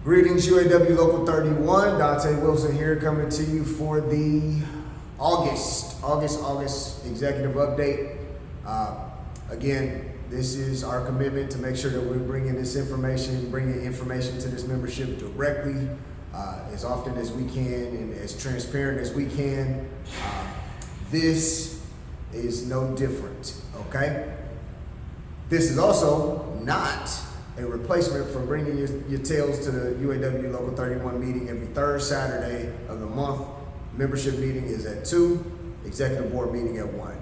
Greetings, UAW Local 31. Dante Wilson here, coming to you for the August executive update. Again, this is our commitment to make sure that we're bringing information to this membership directly, as often as we can and as transparent as we can. This is no different, okay? This is also not a replacement for bringing your tails to the UAW Local 31 meeting every third Saturday of the month. Membership meeting is at 2, executive board meeting at 1.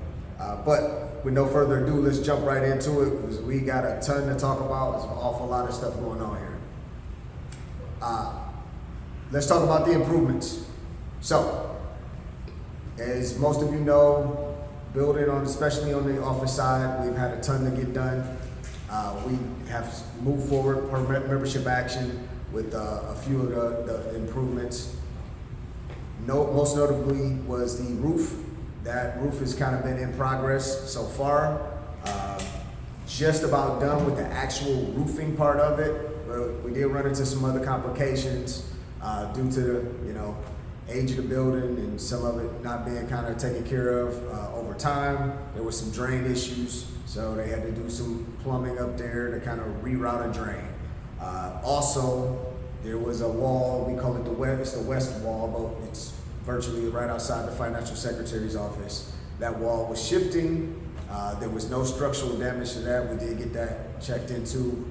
But with no further ado, let's jump right into it, because we got a ton to talk about. There's an awful lot of stuff going on here. Let's talk about the improvements. So, as most of you know, especially on the office side, we've had a ton to get done. We have moved forward per membership action with a few of the improvements. Most notably was the roof. That roof has kind of been in progress so far. Just about done with the actual roofing part of it. We did run into some other complications due to the age of the building and some of it not being kind of taken care of over time. There was some drain issues, so they had to do some plumbing up there to kind of reroute a drain. Also, there was a wall, we call it the west wall, but it's virtually right outside the financial secretary's office. That wall was shifting. There was no structural damage to that. We did get that checked into.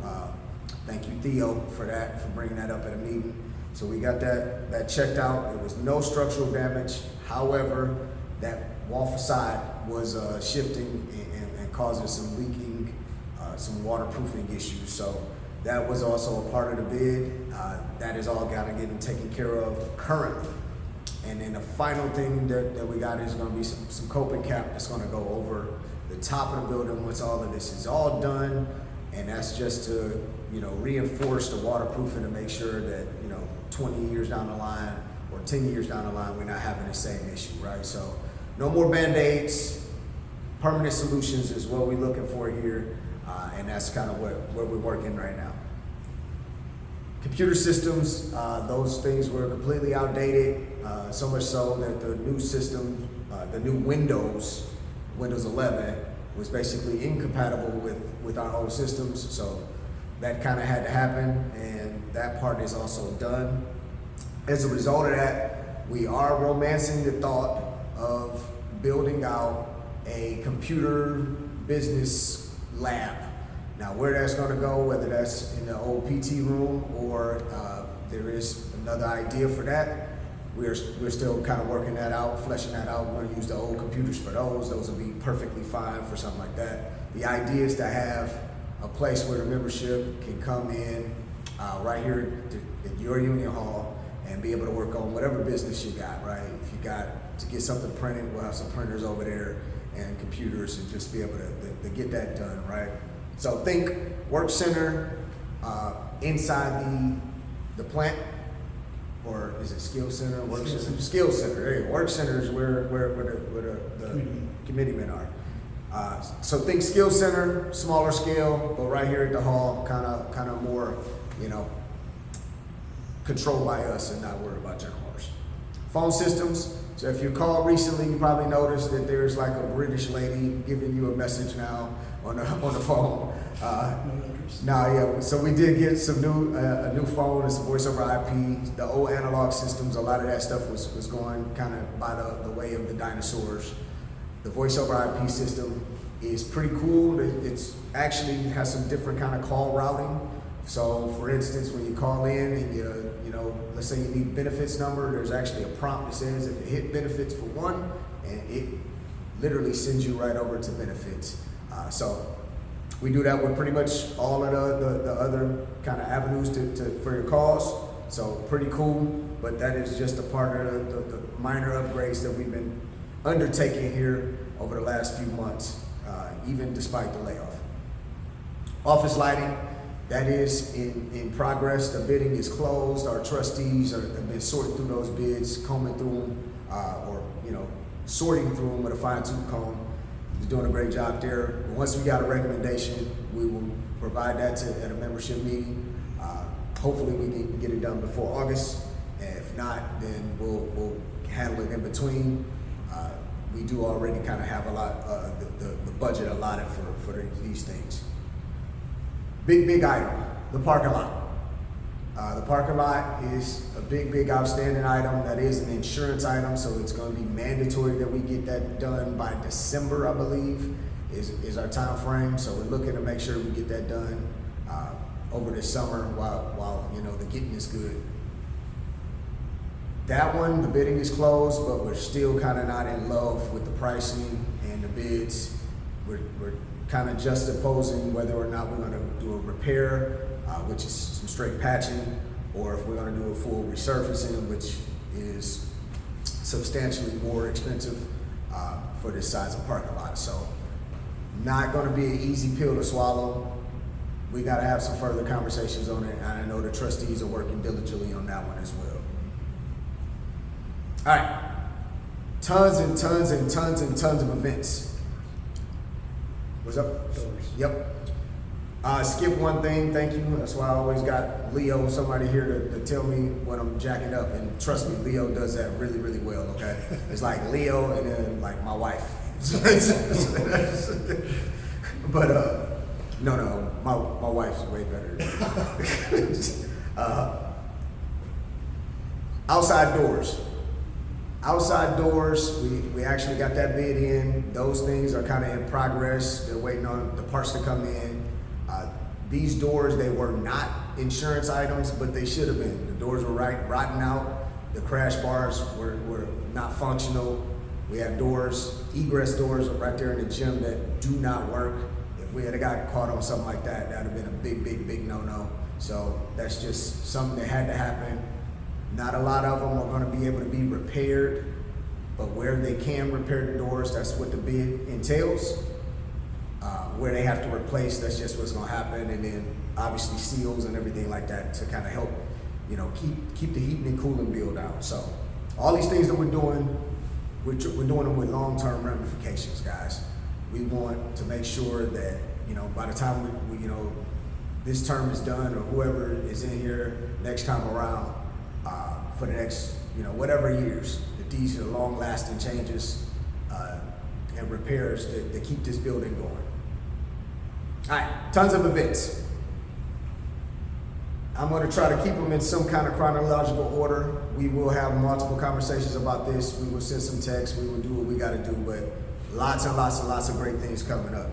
Thank you, Theo, for bringing that up at a meeting. So we got that checked out. There was no structural damage. However, that wall facade was shifting and causing some leaking, some waterproofing issues. So that was also a part of the bid. That is all got to get taken care of currently. And then the final thing that we got is going to be some coping cap that's going to go over the top of the building once all of this is all done. And that's just to reinforce the waterproofing to make sure that 20 years down the line or 10 years down the line, we're not having the same issue, right? So no more Band-Aids. Permanent solutions is what we're looking for here, and that's kind of where we're working right now. Computer systems, those things were completely outdated, so much so that the new system, the new Windows 11, was basically incompatible with our old systems. So that kind of had to happen, and that part is also done. As a result of that, we are romancing the thought of building out a computer business lab. Now, where that's going to go, whether that's in the old PT room or there is another idea for that, we're still kind of working that out, fleshing that out. We're going to use the old computers for those. Those will be perfectly fine for something like that. The idea is to have a place where the membership can come in right here at your union hall and be able to work on whatever business you got, right? If you got to get something printed, we'll have some printers over there and computers, and just be able to get that done, right? So think work center inside the plant, or is it skill center? Work center. Skill center. There you go. Work center is where the committeemen are. So think skill center, smaller scale, but right here at the hall, kind of more, controlled by us and not worried about general orders. Phone systems. So if you called recently, you probably noticed that there's like a British lady giving you a message now on the phone. So we did get some a new phone. It's a voice over IP. The old analog systems, a lot of that stuff was going kind of by the way of the dinosaurs. The voice over IP system is pretty cool. It's actually has some different kind of call routing. So for instance, when you call in and let's say you need benefits number, there's actually a prompt that says if you hit benefits for one, and it literally sends you right over to benefits. So we do that with pretty much all of the other kind of avenues for your calls. So pretty cool, but that is just a part of the minor upgrades that we've been undertaking here over the last few months, even despite the layoff. Office lighting, that is in progress. The bidding is closed. Our trustees have been sorting through those bids, combing through them, sorting through them with a fine-tooth comb. He's doing a great job there. Once we got a recommendation, we will provide that at a membership meeting. hopefully we can get it done before August. And if not, then we'll handle it in between. We do already kind of have a lot, the budget allotted for these things. Big item, the parking lot. The parking lot is a big outstanding item. That is an insurance item, so it's going to be mandatory that we get that done by December, I believe, is our time frame. So we're looking to make sure we get that done over the summer while the getting is good. That one, the bidding is closed, but we're still kind of not in love with the pricing and the bids. We're kind of just opposing whether or not we're going to do a repair, which is some straight patching, or if we're going to do a full resurfacing, which is substantially more expensive for this size of parking lot. So not going to be an easy pill to swallow. We got to have some further conversations on it, and I know the trustees are working diligently on that one as well. All right, tons of events. What's up? Doors. Yep. Skip one thing, thank you. That's why I always got Leo, somebody here to tell me when I'm jacking up. And trust me, Leo does that really well, okay? It's like Leo and then like my wife. But no, my wife's way better. Outside doors. Outside doors, we actually got that bid in. Those things are kind of in progress. They're waiting on the parts to come in. These doors, they were not insurance items, but they should have been. The doors were rotten out. The crash bars were not functional. We have doors, egress doors right there in the gym that do not work. If we had got caught on something like that, that would have been a big no-no. So that's just something that had to happen. Not a lot of them are going to be able to be repaired, but where they can repair the doors, that's what the bid entails. Where they have to replace, that's just what's going to happen. And then obviously seals and everything like that to kind of help, keep the heating and cooling bill down. So all these things that we're doing them with long-term ramifications, guys. We want to make sure that, by the time we this term is done, or whoever is in here next time around, for the next, whatever years, that these are long-lasting changes and repairs that keep this building going. All right, tons of events. I'm going to try to keep them in some kind of chronological order. We will have multiple conversations about this. We will send some texts. We will do what we got to do, but lots of great things coming up.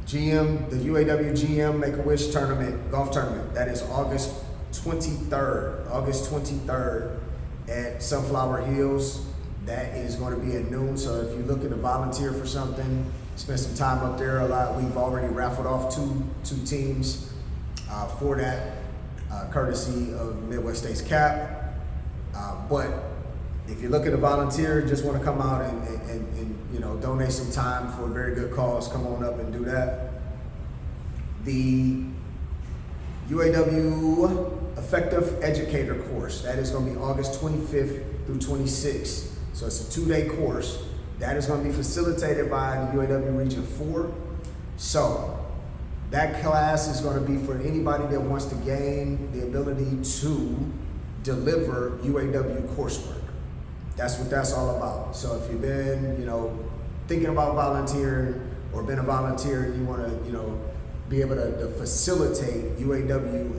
GM, the UAW GM Make-A-Wish tournament, golf tournament, that is August 23rd at Sunflower Hills. That is going to be at noon. So if you're looking to volunteer for something, spend some time up there. We've already raffled off two teams for that, courtesy of Midwest States Cap. But if you're looking to volunteer, just want to come out and donate some time for a very good cause, come on up and do that. The UAW Effective Educator course, that is going to be August 25th through 26th. So it's a 2-day course. That is going to be facilitated by the UAW Region 4. So that class is going to be for anybody that wants to gain the ability to deliver UAW coursework. That's what that's all about. So if you've been, thinking about volunteering or been a volunteer and you want to, be able to facilitate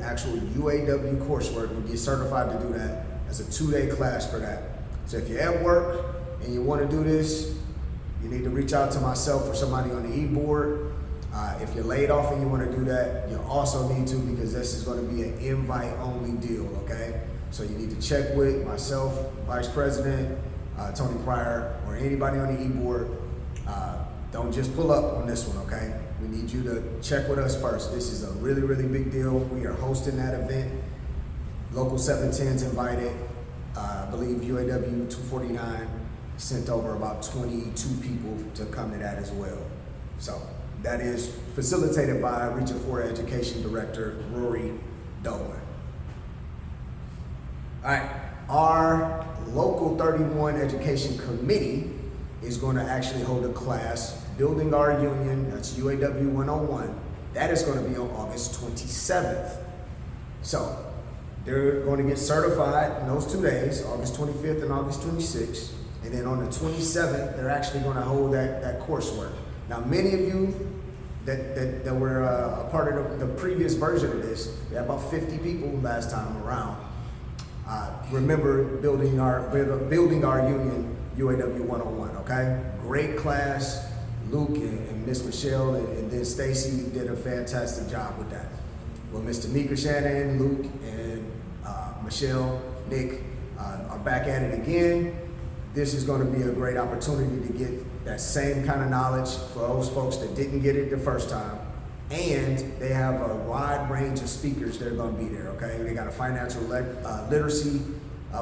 actual UAW coursework and get certified to do that, as a 2-day class for that. So if you're at work and you want to do this, you need to reach out to myself or somebody on the e-board. If you're laid off and you want to do that, you also need to, because this is going to be an invite-only deal, okay? So you need to check with myself, Vice President, Tony Pryor, or anybody on the e-board. Don't just pull up on this one, okay? We need you to check with us first. This is a really big deal. We are hosting that event. Local 710's invited. I believe UAW 249 sent over about 22 people to come to that as well. So that is facilitated by Region 4 Education Director Rory Dolan. All right, our Local 31 Education Committee is going to actually hold a class, Building Our Union, that's UAW 101. That is going to be on August 27th. So They're going to get certified in those 2 days, August 25th and August 26th. And then on the 27th, they're actually going to hold that coursework. Now, many of you that were a part of the previous version of this, we had about 50 people last time around. Remember building our union, UAW 101, okay? Great class. Luke and Miss Michelle and then Stacy did a fantastic job with that. Well, Mr. Mika Shannon, Luke, and Michelle, Nick are back at it again. This is going to be a great opportunity to get that same kind of knowledge for those folks that didn't get it the first time. And they have a wide range of speakers that are going to be there, okay? They got a financial literacy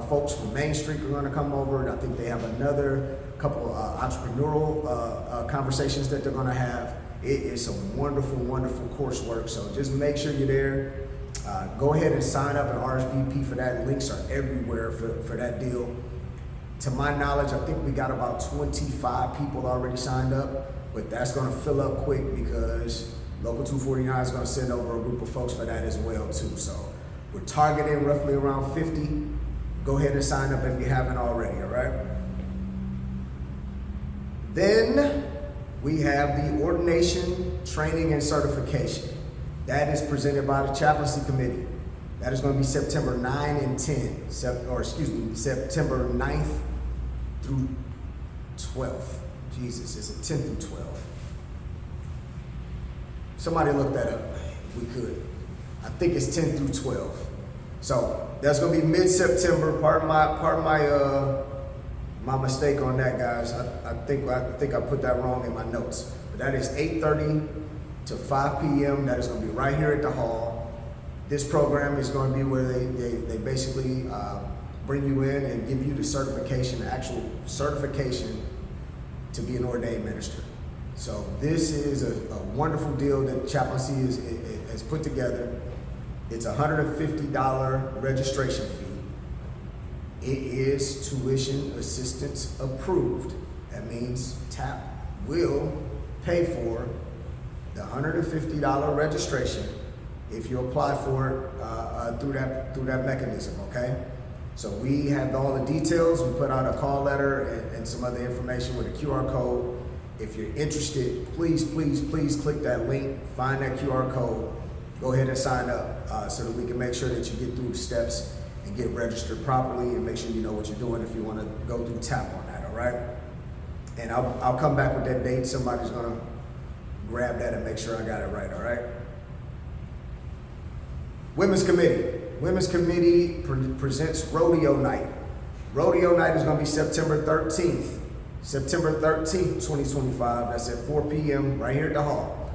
folks from Main Street are going to come over, and I think they have another couple entrepreneurial conversations that they're going to have. It is some wonderful, wonderful coursework, so just make sure you're there. Go ahead and sign up and RSVP for that. Links are everywhere for that deal. To my knowledge, I think we got about 25 people already signed up, but that's going to fill up quick because Local 249 is going to send over a group of folks for that as well too. So we're targeting roughly around 50. Go ahead and sign up if you haven't already, all right? Then we have the ordination, training, and certification. That is presented by the chaplaincy committee. That is going to be September 9 and 10, September 9th through 12th. Jesus, is it 10 through 12? Somebody look that up if we could. I think it's 10 through 12. So that's going to be mid-September. Part of my mistake on that, guys. I think I put that wrong in my notes. But that is 8:30 to 5 p.m. That is going to be right here at the hall. This program is going to be where they basically bring you in and give you the certification, the actual certification to be an ordained minister. So this is a wonderful deal that chaplaincy has put together. It's a $150 registration fee. It is tuition assistance approved. That means TAP will pay for the $150 registration if you apply for it through that mechanism, okay? So we have all the details. We put out a call letter and some other information with a QR code. If you're interested, please click that link, find that QR code, go ahead and sign up so that we can make sure that you get through the steps and get registered properly and make sure you know what you're doing if you want to go through TAP on that, all right? And I'll come back with that date. Somebody's gonna grab that and make sure I got it right, all right? Women's Committee. Women's Committee presents Rodeo Night. Rodeo Night is gonna be September 13th. September 13th, 2025, that's at 4 p.m. right here at the hall.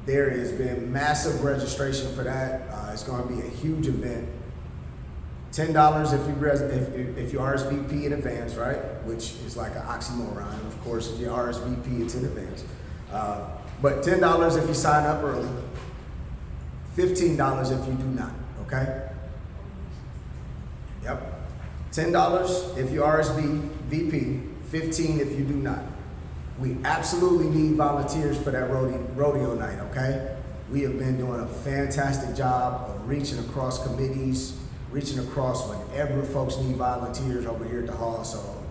There has been massive registration for that. It's gonna be a huge event. $10 if you RSVP in advance, right? Which is like an oxymoron. Of course, if you RSVP, it's in advance. But $10 if you sign up early. $15 if you do not, okay? Yep. $10 if you RSVP, $15 if you do not. We absolutely need volunteers for that rodeo night, okay? We have been doing a fantastic job of reaching across committees, reaching across whenever folks need volunteers over here at the hall. So,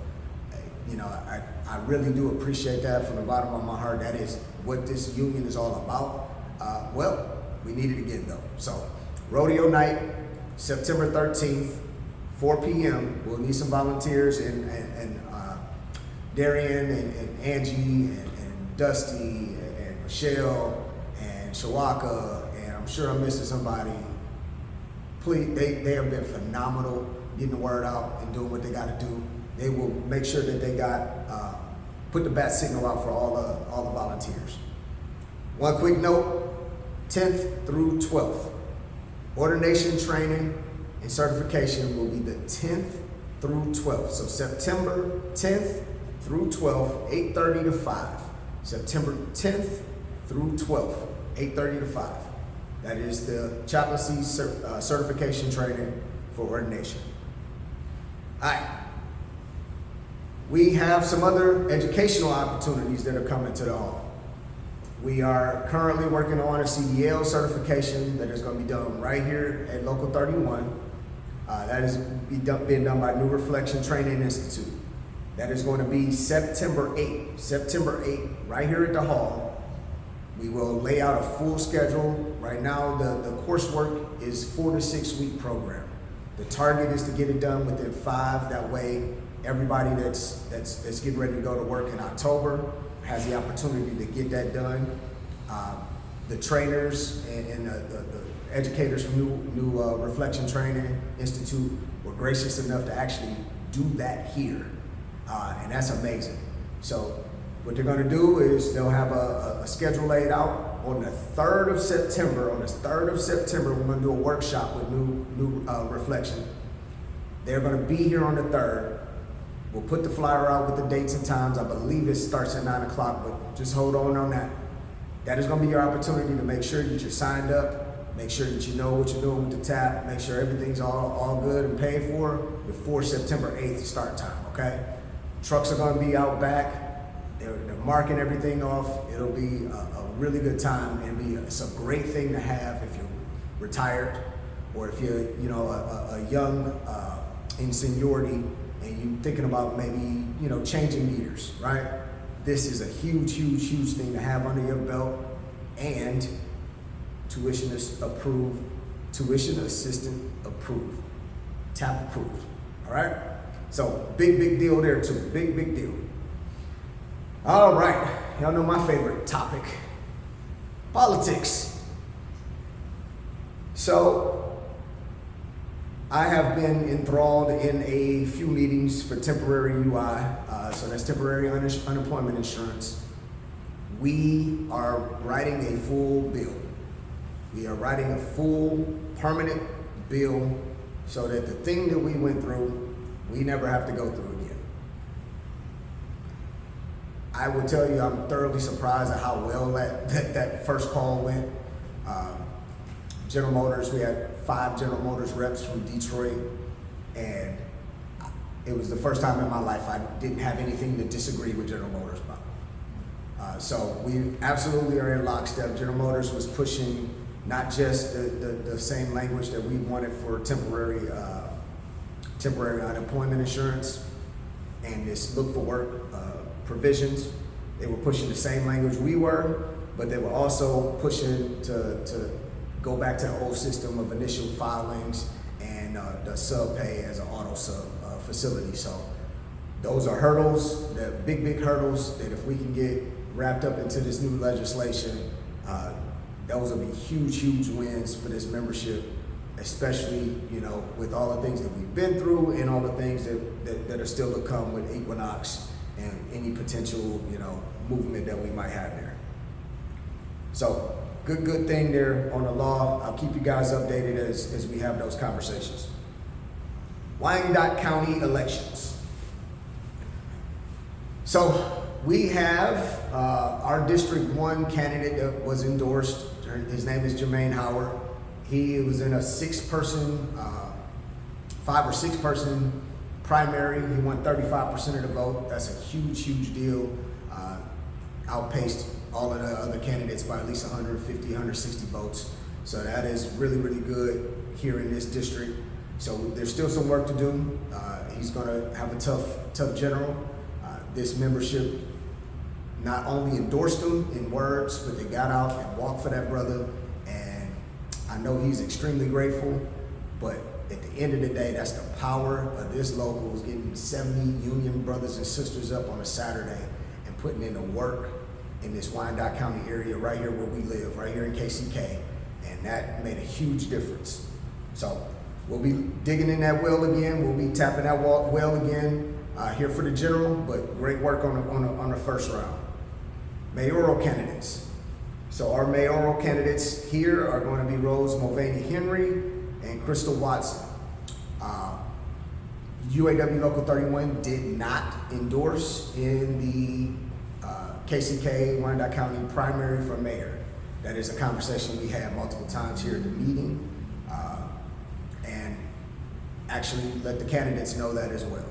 you know, I really do appreciate that from the bottom of my heart. That is what this union is all about. Well, we need it again though. So, rodeo night, September 13th, 4 p.m. We'll need some volunteers and Darian and Angie and Dusty and Michelle and Shawaka, and I'm sure I'm missing somebody. Please, they have been phenomenal getting the word out and doing what they got to do. They will make sure that they put the bat signal out for all the volunteers. One quick note, 10th through 12th. Ordination training and certification will be the 10th through 12th. So September 10th through 12th, 8:30 to 5. September 10th through 12th, 8:30 to 5. That is the chaplaincy certification training for ordination. All right. We have some other educational opportunities that are coming to the hall. We are currently working on a CDL certification that is going to be done right here at Local 31. That is being done by New Reflection Training Institute. That is going to be September 8th. September 8th, right here at the hall. We will lay out a full schedule. Right now, the coursework is 4 to 6 week program. The target is to get it done within 5. That way, everybody that's getting ready to go to work in October has the opportunity to get that done. The trainers and the educators from New Reflection Training Institute were gracious enough to actually do that here, and that's amazing. So what they're going to do is they'll have a schedule laid out on the 3rd of September. On the 3rd of September, we're going to do a workshop with New Reflection. They're going to be here on the 3rd. We'll put the flyer out with the dates and times. I believe it starts at 9 o'clock, but just hold on that. That is going to be your opportunity to make sure that you're signed up, make sure that you know what you're doing with the tap, make sure everything's all good and paid for before September 8th start time, okay? Trucks are going to be out back. They're marking everything off. It'll be a really good time, and it's a great thing to have if you're retired or if you're a young in seniority and you're thinking about maybe changing gears, right? This is a huge thing to have under your belt, and tuition assistant approved, TAP approved. All right, so big deal there too. Big deal. All right, y'all know my favorite topic, politics. So I have been enthralled in a few meetings for temporary UI, so that's temporary unemployment insurance. We are writing a full bill. We are writing a full permanent bill so that the thing that we went through, we never have to go through again. I will tell you, I'm thoroughly surprised at how well that first call went. General Motors, we had 5 General Motors reps from Detroit, and it was the first time in my life I didn't have anything to disagree with General Motors about. So we absolutely are in lockstep. General Motors was pushing not just the same language that we wanted for temporary unemployment insurance and this look for work provisions. They were pushing the same language we were, but they were also pushing to go back to the old system of initial filings and the sub pay as an auto sub facility. So those are hurdles, the big hurdles that if we can get wrapped up into this new legislation, those will be huge wins for this membership, especially with all the things that we've been through and all the things that are still to come with Equinox and any potential movement that we might have there. So good thing there on the law. I'll keep you guys updated as we have those conversations. Wyandotte County elections. So we have our District 1 candidate that was endorsed. His name is Jermaine Howard. He was in a 5 or 6 person primary. He won 35% of the vote. That's a huge deal. Outpaced all of the other candidates by at least 150, 160 votes. So that is really good here in this district. So there's still some work to do. He's gonna have a tough general. This membership not only endorsed him in words, but they got out and walked for that brother. And I know he's extremely grateful, but at the end of the day, that's the power of this local, is getting 70 union brothers and sisters up on a Saturday and putting in the work in this Wyandotte County area right here where we live, right here in KCK. And that made a huge difference. So we'll be digging in that well again. We'll be tapping that well again here for the general, but great work on the first round. Mayoral candidates. So our mayoral candidates here are going to be Rose Mulvaney Henry and Crystal Watson. UAW Local 31 did not endorse in the KCK Wyandotte County primary for mayor. That is a conversation we had multiple times here at the meeting, and actually let the candidates know that as well.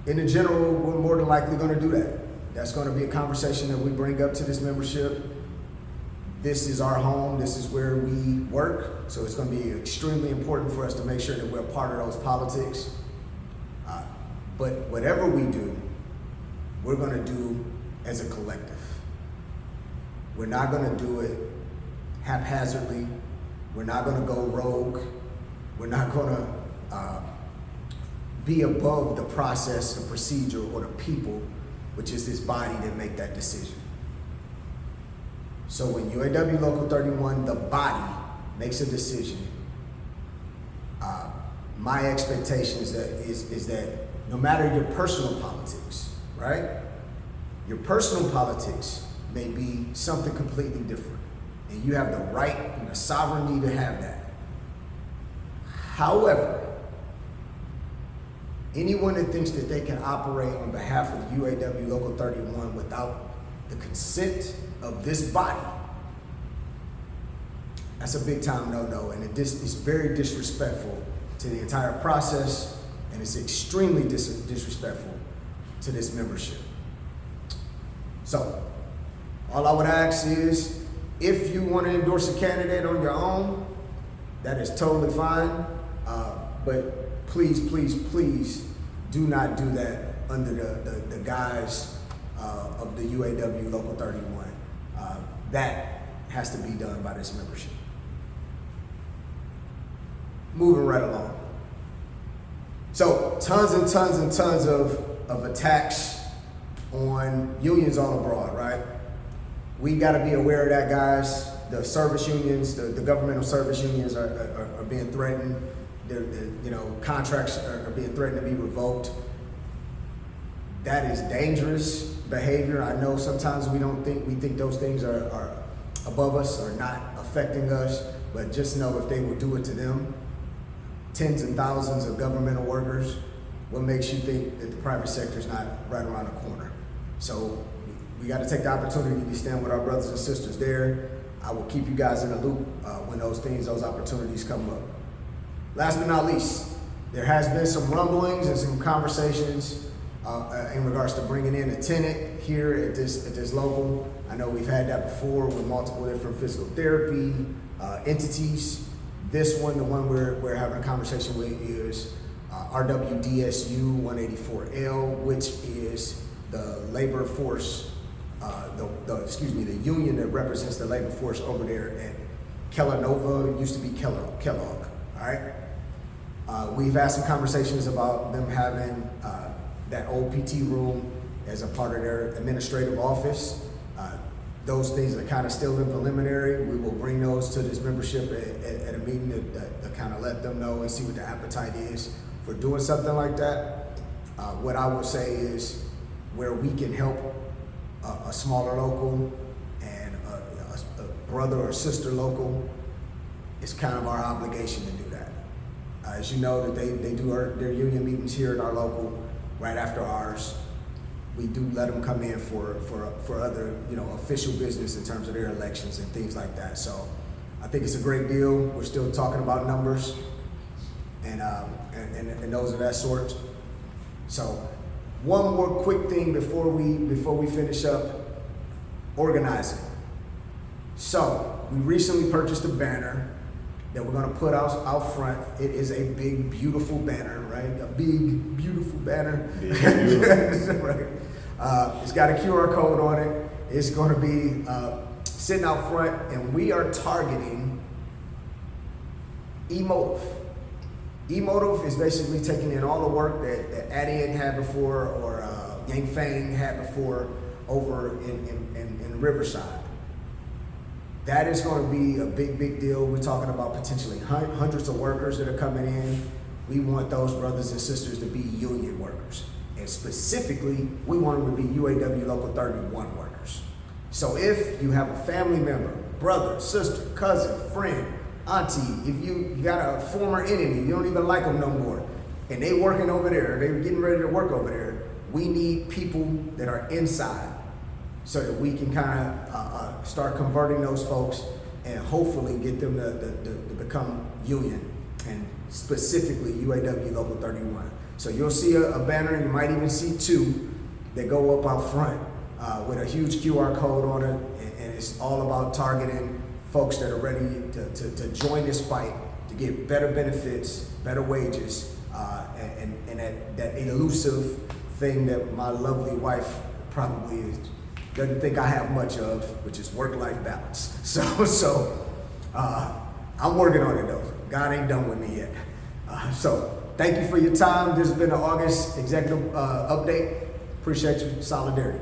In the general, we're more than likely going to do that. That's going to be a conversation that we bring up to this membership. This is our home, this is where we work, so it's going to be extremely important for us to make sure that we're part of those politics. But whatever we do, we're going to do as a collective. We're not going to do it haphazardly. We're not going to go rogue. We're not going to be above the process, the procedure, or the people, which is this body that make that decision. So when UAW Local 31, the body, makes a decision, my expectation is that no matter your personal politics, right? Your personal politics may be something completely different, and you have the right and the sovereignty to have that. However, anyone that thinks that they can operate on behalf of UAW Local 31 without the consent of this body, that's a big time no-no, and it's very disrespectful to the entire process, and it's extremely disrespectful to this membership. So, all I would ask is, if you want to endorse a candidate on your own, that is totally fine, but please, please, please do not do that under the guise of the UAW Local 31. That has to be done by this membership. Moving right along. So tons and tons and tons of attacks on unions all abroad, right? We got to be aware of that, guys. The service unions, the governmental service unions are being threatened. Contracts are being threatened to be revoked. That is dangerous behavior. I know sometimes we think those things are above us or not affecting us, but just know if they will do it to them, tens and thousands of governmental workers, what makes you think that the private sector is not right around the corner? So we got to take the opportunity to stand with our brothers and sisters there. I will keep you guys in the loop when those opportunities come up. Last but not least, there has been some rumblings and some conversations in regards to bringing in a tenant here at this local. I know we've had that before with multiple different physical therapy entities. This one, the one we're having a conversation with, is RWDSU 184L, which is the labor force, the union that represents the labor force over there at Kellanova. It used to be Kellogg. All right. We've had some conversations about them having that old PT room as a part of their administrative office. Those things are kind of still in preliminary. We will bring those to this membership at a meeting to kind of let them know and see what the appetite is for doing something like that. What I would say is, where we can help a smaller local and a brother or sister local, it's kind of our obligation to do that. As you know, that they do their union meetings here at our local right after ours. We do let them come in for other, official business in terms of their elections and things like that. So I think it's a great deal. We're still talking about numbers and those of that sort. So one more quick thing before we finish up: organizing. So we recently purchased a banner that we're going to put out front. It is a big, beautiful banner, right? A big, beautiful banner. Right. It's got a QR code on it. It's going to be sitting out front, and we are targeting E-Motive. E-Motive is basically taking in all the work that Addy had before, or Yang Fang had before over in Riverside. That is going to be a big, big deal. We're talking about potentially hundreds of workers that are coming in. We want those brothers and sisters to be union workers. And specifically, we want them to be UAW Local 31 workers. So if you have a family member, brother, sister, cousin, friend, auntie, if you got a former enemy, you don't even like them no more, and they working over there, they're getting ready to work over there, we need people that are inside so that we can kind of start converting those folks and hopefully get them to become union, and specifically UAW Local 31. So you'll see a banner, you might even see two that go up out front with a huge QR code on it, and it's all about targeting folks that are ready to join this fight to get better benefits, better wages, and that elusive thing that my lovely wife probably doesn't think I have much of, which is work-life balance. So I'm working on it though. God ain't done with me yet. So thank you for your time. This has been an August executive update. Appreciate you. Solidarity.